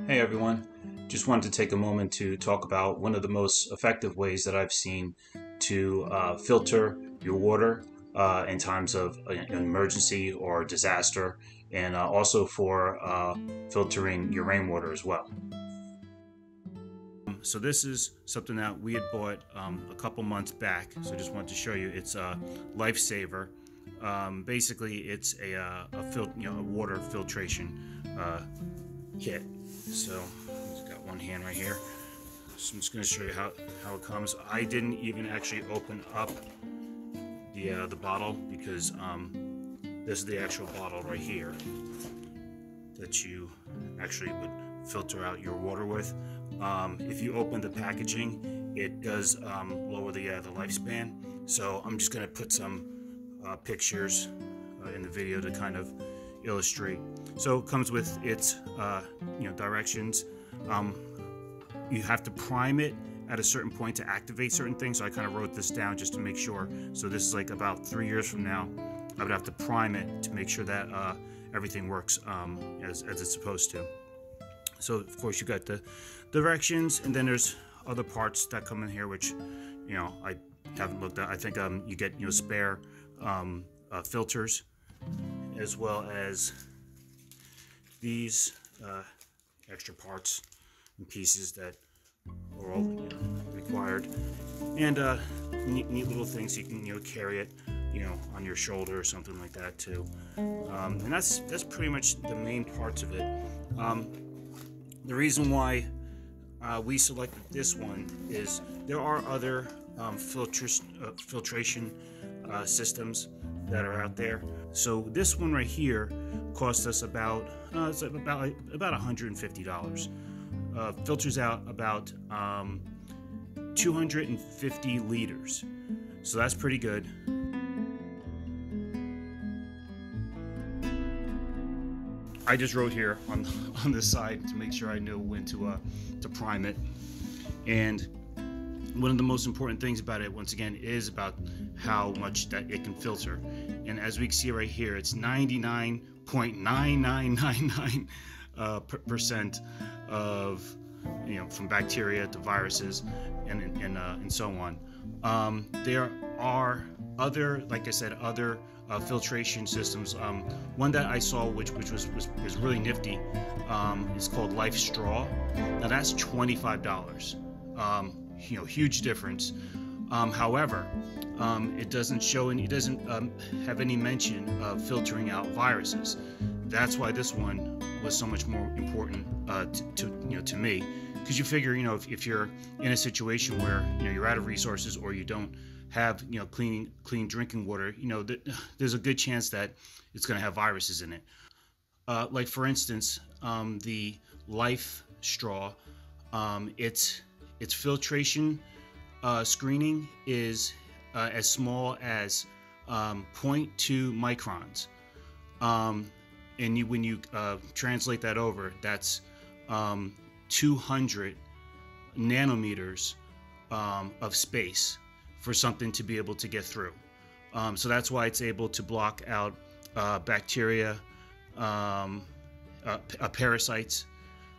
Hey everyone, just wanted to take a moment to talk about one of the most effective ways that I've seen to filter your water in times of an emergency or disaster, and also for filtering your rainwater as well. So this is something that we had bought a couple months back, so I just wanted to show you. It's a Lifesaver. Basically, it's a water filtration kit. So I've got one hand right here. So I'm just going to show you how it comes. I didn't even actually open up the bottle because this is the actual bottle right here that you actually would filter out your water with. If you open the packaging, it does lower the lifespan. So I'm just going to put some pictures in the video to kind of illustrate. So it comes with its directions. You have to prime it at a certain point to activate certain things. So I kind of wrote this down just to make sure. So this is like about 3 years from now, I would have to prime it to make sure that everything works as it's supposed to. So of course you got the directions, and then there's other parts that come in here which I haven't looked at. I think you get spare filters, as well as these extra parts and pieces that are all required, and neat little things you can carry it on your shoulder or something like that too. And that's pretty much the main parts of it. The reason why we selected this one is there are other filtration systems that are out there. So this one right here cost us about $150. Filters out about 250 liters. So that's pretty good. I just wrote here on this side to make sure I know when to prime it. And one of the most important things about it, once again, is about how much that it can filter. And as we can see right here, it's 99.9999% of from bacteria to viruses and so on. There are other, like I said, other filtration systems. One that I saw which was really nifty is called LifeStraw. Now that's $25. Huge difference. However, it doesn't show any, it doesn't have any mention of filtering out viruses. That's why this one was so much more important to me, because you figure if you're in a situation where you're out of resources, or you don't have clean drinking water, there's a good chance that it's going to have viruses in it. Like for instance, the LifeStraw, its filtration screening is as small as 0.2 microns. And when you translate that over, that's 200 nanometers of space for something to be able to get through. So that's why it's able to block out bacteria, parasites.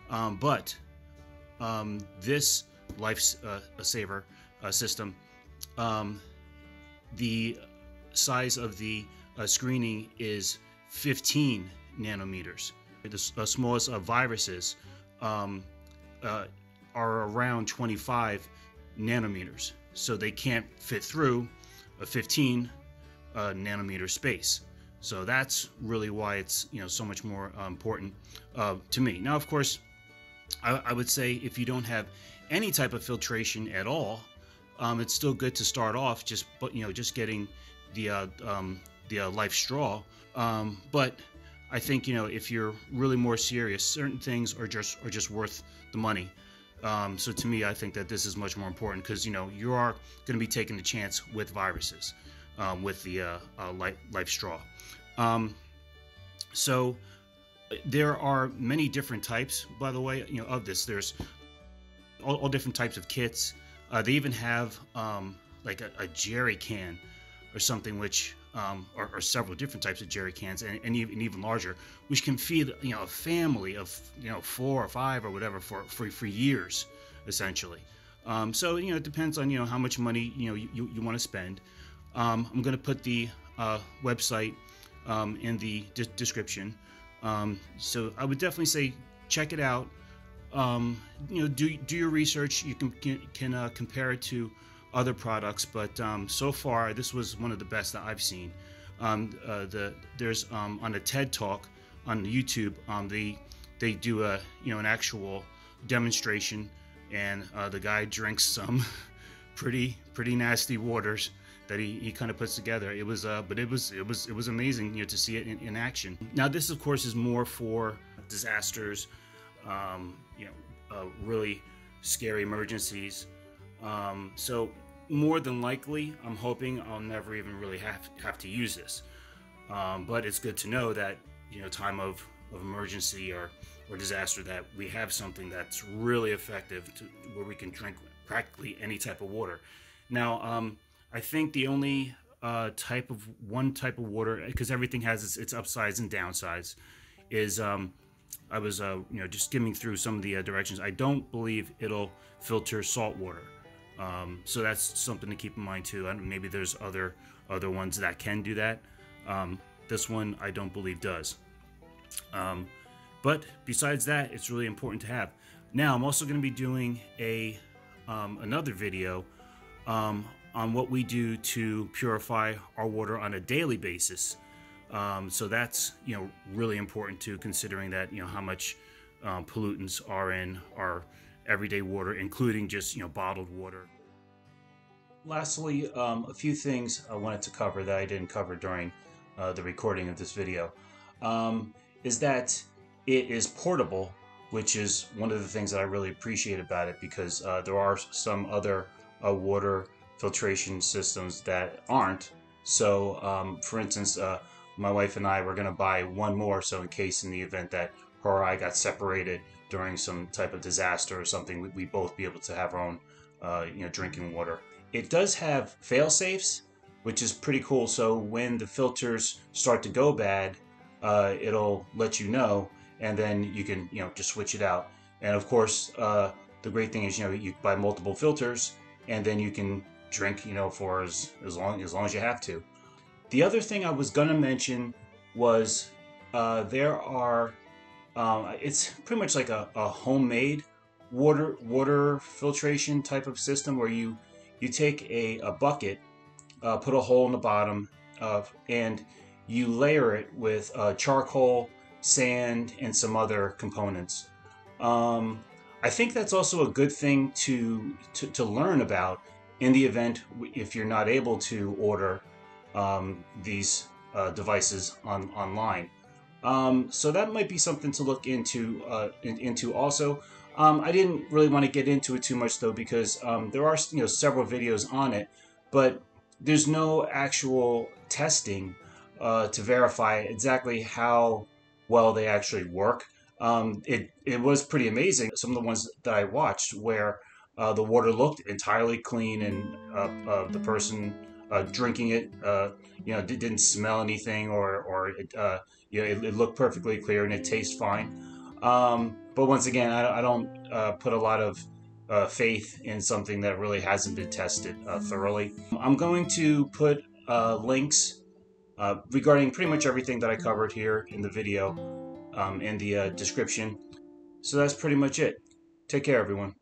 But this Lifesaver system, the size of the screening is 15 nanometers. The smallest viruses are around 25 nanometers, so they can't fit through a 15 nanometer space. So that's really why it's so much more important to me. Now, of course, I would say if you don't have any type of filtration at all, it's still good to start off just getting the LifeStraw. But I think if you're really more serious, certain things are just worth the money. So to me, I think that this is much more important, because you are going to be taking the chance with viruses with the LifeStraw. So there are many different types, by the way, of this. There's all different types of kits. They even have like a jerry can or something, which or several different types of jerry cans, and even larger, which can feed a family of 4 or 5 or whatever for years, essentially. So it depends on how much money you want to spend. I'm going to put the website in the description. So I would definitely say check it out. Do your research. You can compare it to other products, but so far this was one of the best that I've seen. There's on a TED Talk on YouTube, they do an actual demonstration, and the guy drinks some pretty nasty waters that he kind of puts together. It was but it was amazing to see it in action. Now this of course is more for disasters, really scary emergencies. So more than likely, I'm hoping I'll never even really have to use this. But it's good to know that time of emergency or disaster, that we have something that's really effective where we can drink practically any type of water. Now, I think the only type of water, because everything has its upsides and downsides, is I was just skimming through some of the directions. I don't believe it'll filter salt water. So that's something to keep in mind too. Maybe there's other ones that can do that. This one I don't believe does. But besides that, it's really important to have. Now I'm also going to be doing another video on what we do to purify our water on a daily basis. So that's really important too, considering that how much pollutants are in our everyday water, including just bottled water. Lastly, a few things I wanted to cover that I didn't cover during the recording of this video, is that it is portable, which is one of the things that I really appreciate about it, because there are some other water filtration systems that aren't. So for instance, my wife and I were going to buy one more, so in case, in the event that her or I got separated during some type of disaster or something, we'd both be able to have our own drinking water. It does have fail safes, which is pretty cool. So when the filters start to go bad, it'll let you know, and then you can just switch it out. And of course, the great thing is you buy multiple filters, and then you can drink for as long as you have to. The other thing I was gonna mention was there are it's pretty much like a homemade water filtration type of system, where you take a bucket, put a hole in the bottom, and you layer it with charcoal, sand, and some other components. I think that's also a good thing to learn about in the event if you're not able to order these devices online. So that might be something to look into also. I didn't really want to get into it too much though, because there are several videos on it, but there's no actual testing to verify exactly how well they actually work. It was pretty amazing, some of the ones that I watched, where the water looked entirely clean, and the person drinking it didn't smell anything, or it looked perfectly clear, and it tastes fine. But once again, I don't put a lot of faith in something that really hasn't been tested thoroughly. I'm going to put links regarding pretty much everything that I covered here in the video in the description. So that's pretty much it. Take care, everyone.